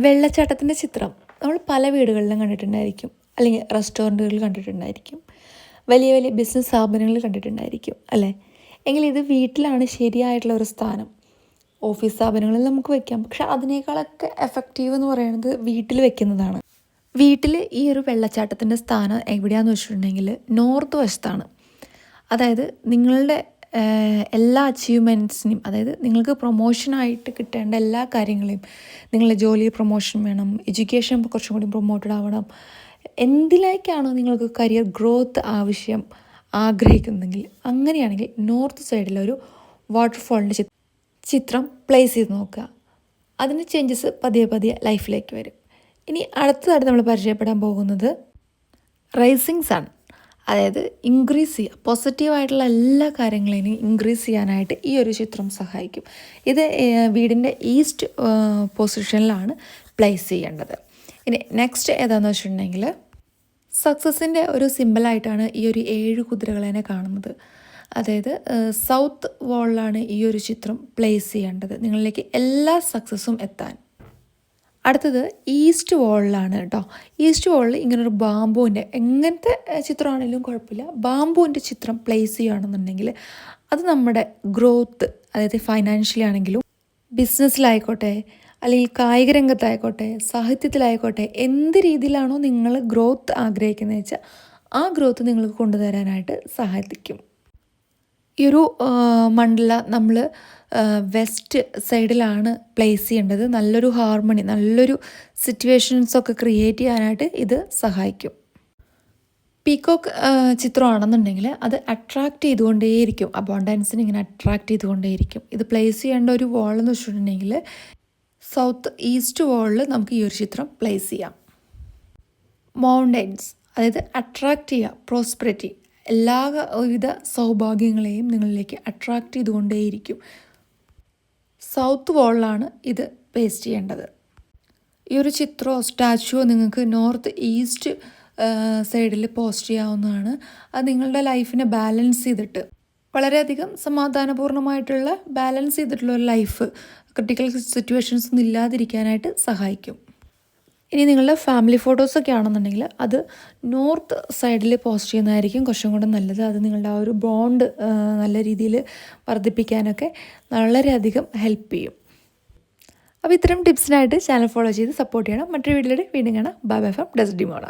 വെള്ളച്ചാട്ടത്തിൻ്റെ ചിത്രം നമ്മൾ പല വീടുകളിലും കണ്ടിട്ടുണ്ടായിരിക്കും, അല്ലെങ്കിൽ റെസ്റ്റോറൻറ്റുകളിൽ കണ്ടിട്ടുണ്ടായിരിക്കും, വലിയ വലിയ ബിസിനസ് സ്ഥാപനങ്ങളിൽ കണ്ടിട്ടുണ്ടായിരിക്കും അല്ലേ. എങ്കിൽ ഇത് വീട്ടിലാണ് ശരിയായിട്ടുള്ള ഒരു സ്ഥാനം. ഓഫീസ് സ്ഥാപനങ്ങളിൽ നമുക്ക് വെക്കാം, പക്ഷെ അതിനേക്കാളൊക്കെ എഫക്റ്റീവ് എന്ന് പറയുന്നത് വീട്ടിൽ വെക്കുന്നതാണ്. വീട്ടിൽ ഈ ഒരു വെള്ളച്ചാട്ടത്തിൻ്റെ സ്ഥാനം എവിടെയാണെന്ന് വെച്ചിട്ടുണ്ടെങ്കിൽ നോർത്ത് വശത്താണ്. അതായത് നിങ്ങളുടെ എല്ലാ അച്ചീവ്മെൻറ്റ്സിനും, അതായത് നിങ്ങൾക്ക് പ്രൊമോഷനായിട്ട് കിട്ടേണ്ട എല്ലാ കാര്യങ്ങളെയും, നിങ്ങളുടെ ജോലി പ്രൊമോഷൻ വേണം, എഡ്യൂക്കേഷൻ കുറച്ചും കൂടി പ്രൊമോട്ടഡ് ആവണം, എന്തിലേക്കാണോ നിങ്ങൾക്ക് കരിയർ ഗ്രോത്ത് ആവശ്യം ആഗ്രഹിക്കുന്നെങ്കിൽ, അങ്ങനെയാണെങ്കിൽ നോർത്ത് സൈഡിലൊരു വാട്ടർഫോളിൻ്റെ ചിത്രം പ്ലേസ് ചെയ്ത് നോക്കുക. അതിന് ചേഞ്ചസ് പതിയെ പതിയെ ലൈഫിലേക്ക് വരും. ഇനി അടുത്തതായിട്ട് നമ്മൾ പരിചയപ്പെടാൻ പോകുന്നത് റൈസിങ് സൺ. അതായത് ഇൻക്രീസ് ചെയ്യുക, പോസിറ്റീവായിട്ടുള്ള എല്ലാ കാര്യങ്ങളെയും ഇൻക്രീസ് ചെയ്യാനായിട്ട് ഈ ഒരു ചിത്രം സഹായിക്കും. ഇത് വീടിൻ്റെ ഈസ്റ്റ് പൊസിഷനിലാണ് പ്ലേസ് ചെയ്യേണ്ടത്. ഇനി നെക്സ്റ്റ് ഏതാണെന്ന് വെച്ചിട്ടുണ്ടെങ്കിൽ സക്സസിൻ്റെ ഒരു സിമ്പിളായിട്ടാണ് ഈ ഒരു 7 കുതിരകളെ കാണുന്നത്. അതായത് സൗത്ത് വാളിലാണ് ഈ ഒരു ചിത്രം പ്ലേസ് ചെയ്യേണ്ടത്, നിങ്ങളിലേക്ക് എല്ലാ സക്സസ്സും എത്താൻ. അടുത്തത് ഈസ്റ്റ് വാളിലാണ് കേട്ടോ. ഈസ്റ്റ് വാളിൽ ഇങ്ങനൊരു ബാമ്പുവിൻ്റെ, എങ്ങനത്തെ ചിത്രമാണെങ്കിലും കുഴപ്പമില്ല, ബാമ്പുവിൻ്റെ ചിത്രം പ്ലേസ് ചെയ്യുകയാണെന്നുണ്ടെങ്കിൽ അത് നമ്മുടെ ഗ്രോത്ത്, അതായത് ഫൈനാൻഷ്യലി ആണെങ്കിലും ബിസിനസ്സിലായിക്കോട്ടെ, അല്ലെങ്കിൽ കായിക രംഗത്തായിക്കോട്ടെ, സാഹിത്യത്തിലായിക്കോട്ടെ, എന്ത് രീതിയിലാണോ നിങ്ങൾ ഗ്രോത്ത് ആഗ്രഹിക്കുന്നത് വെച്ചാൽ ആ ഗ്രോത്ത് നിങ്ങൾക്ക് കൊണ്ടുതരാനായിട്ട് സഹായിക്കും. ഈ ഒരു മണ്ഡല നമ്മൾ വെസ്റ്റ് സൈഡിലാണ് പ്ലേസ് ചെയ്യേണ്ടത്. നല്ലൊരു ഹാർമണി, നല്ലൊരു സിറ്റുവേഷൻസൊക്കെ ക്രിയേറ്റ് ചെയ്യാനായിട്ട് ഇത് സഹായിക്കും. പീക്കോക്ക് ചിത്രമാണെന്നുണ്ടെങ്കിൽ അത് അട്രാക്റ്റ് ചെയ്തുകൊണ്ടേയിരിക്കും, അബോണ്ടൻസിന് ഇങ്ങനെ അട്രാക്റ്റ് ചെയ്തുകൊണ്ടേയിരിക്കും. ഇത് പ്ലേസ് ചെയ്യേണ്ട ഒരു വാളെന്ന് വെച്ചിട്ടുണ്ടെങ്കിൽ സൗത്ത് ഈസ്റ്റ് വാളിൽ നമുക്ക് ഈ ഒരു ചിത്രം പ്ലേസ് ചെയ്യാം. മൗണ്ടൻസ്, അതായത് അട്രാക്റ്റ് ചെയ്യുക, പ്രോസ്പെരിറ്റി, എല്ലാവിധ സൗഭാഗ്യങ്ങളെയും നിങ്ങളിലേക്ക് അട്രാക്റ്റ് ചെയ്തുകൊണ്ടേയിരിക്കും. സൗത്ത് വാളിലാണ് ഇത് പേസ്റ്റ് ചെയ്യേണ്ടത്. ഈ ഒരു ചിത്രമോ സ്റ്റാച്ചുവോ നിങ്ങൾക്ക് നോർത്ത് ഈസ്റ്റ് സൈഡിൽ പോസ്റ്റ് ചെയ്യാവുന്നതാണ്. അത് നിങ്ങളുടെ ലൈഫിനെ ബാലൻസ് ചെയ്തിട്ട്, വളരെയധികം സമാധാനപൂർണ്ണമായിട്ടുള്ള ബാലൻസ് ചെയ്തിട്ടുള്ള ഒരു ലൈഫ്, ക്രിട്ടിക്കൽ സിറ്റുവേഷൻസ് ഒന്നും ഇല്ലാതിരിക്കാനായിട്ട് സഹായിക്കും. ഇനി നിങ്ങളുടെ ഫാമിലി ഫോട്ടോസൊക്കെ ആണെന്നുണ്ടെങ്കിൽ അത് നോർത്ത് സൈഡിൽ പോസ്റ്റ് ചെയ്യുന്നതായിരിക്കും കുറച്ചും കൂടെ നല്ലത്. അത് നിങ്ങളുടെ ആ ഒരു ബോണ്ട് നല്ല രീതിയിൽ വർദ്ധിപ്പിക്കാനൊക്കെ വളരെയധികം ഹെൽപ്പ് ചെയ്യും. അപ്പോൾ ഇത്തരം ടിപ്സിനായിട്ട് ചാനൽ ഫോളോ ചെയ്ത് സപ്പോർട്ട് ചെയ്യണം. മറ്റൊരു വീഡിയോയിലൂടെ വീണ്ടും കാണാം. Bye bye from ഡെസ്ഡിമോള.